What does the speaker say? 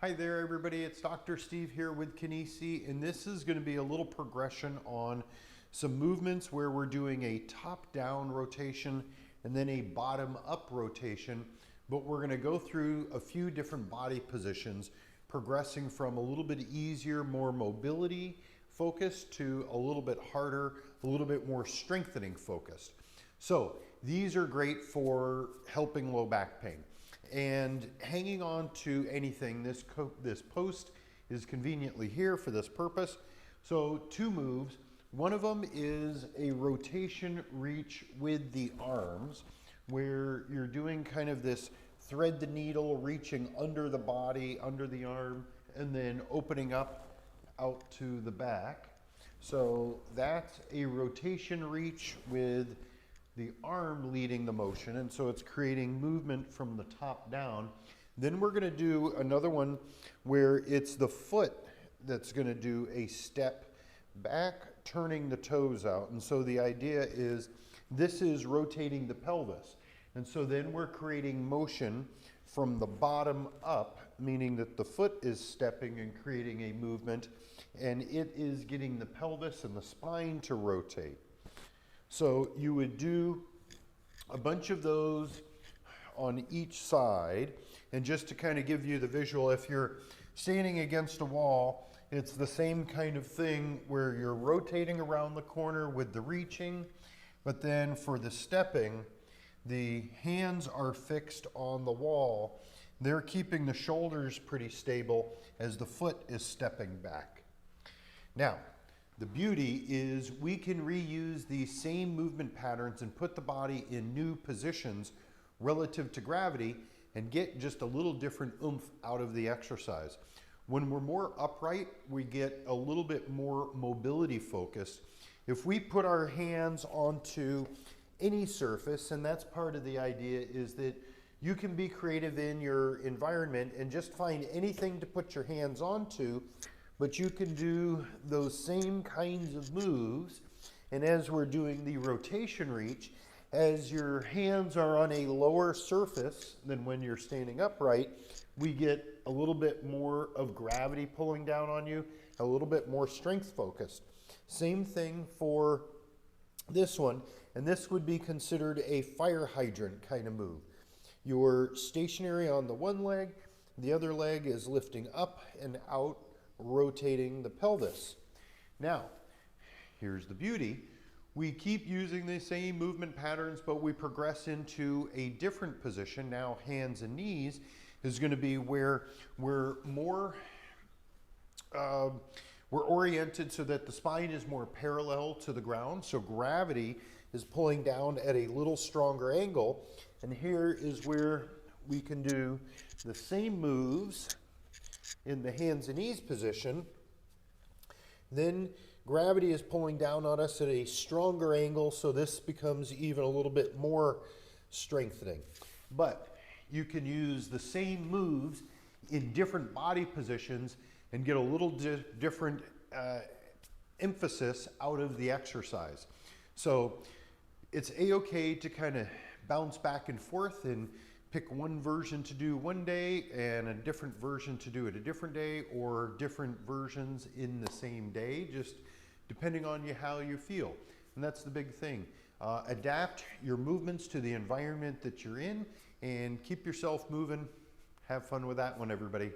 Hi there everybody, it's Dr. Steve here with Kinesi, and this is going to be a little progression on some movements where we're doing a top-down rotation and then a bottom-up rotation, but we're going to go through a few different body positions, progressing from a little bit easier, more mobility focused to a little bit harder, a little bit more strengthening focused. So these are great for helping low back pain. And hanging on to anything, this post is conveniently here for this purpose. So two moves. One of them is a rotation reach with the arms, where you're doing kind of this thread the needle, reaching under the body, under the arm, and then opening up out to the back. So that's a rotation reach with the arm leading the motion, and so it's creating movement from the top down. Then we're going to do another one where it's the foot that's going to do a step back, turning the toes out. And so the idea is this is rotating the pelvis, and so then we're creating motion from the bottom up, meaning that the foot is stepping and creating a movement, and it is getting the pelvis and the spine to rotate. So you would do a bunch of those on each side. And just to kind of give you the visual, if you're standing against a wall, it's the same kind of thing where you're rotating around the corner with the reaching, but then for the stepping, the hands are fixed on the wall. They're keeping the shoulders pretty stable as the foot is stepping back. Now, the beauty is we can reuse these same movement patterns and put the body in new positions relative to gravity and get just a little different oomph out of the exercise. When we're more upright, we get a little bit more mobility focused. If we put our hands onto any surface, and that's part of the idea, is that you can be creative in your environment and just find anything to put your hands onto, but you can do those same kinds of moves. And as we're doing the rotation reach, as your hands are on a lower surface than when you're standing upright, we get a little bit more of gravity pulling down on you, a little bit more strength focused. Same thing for this one, and this would be considered a fire hydrant kind of move. You're stationary on the one leg, the other leg is lifting up and out, rotating the pelvis. Now, here's the beauty. We keep using the same movement patterns, but we progress into a different position. Now, hands and knees is going to be where we're more, we're oriented so that the spine is more parallel to the ground. So gravity is pulling down at a little stronger angle. And here is where we can do the same moves in the hands and knees position. Then gravity is pulling down on us at a stronger angle, so this becomes even a little bit more strengthening. But you can use the same moves in different body positions and get a little different emphasis out of the exercise. So it's a-okay to kind of bounce back and forth and pick one version to do one day and a different version to do it a different day, or different versions in the same day, just depending on how you feel. And that's the big thing. Adapt your movements to the environment that you're in and keep yourself moving. Have fun with that one, everybody.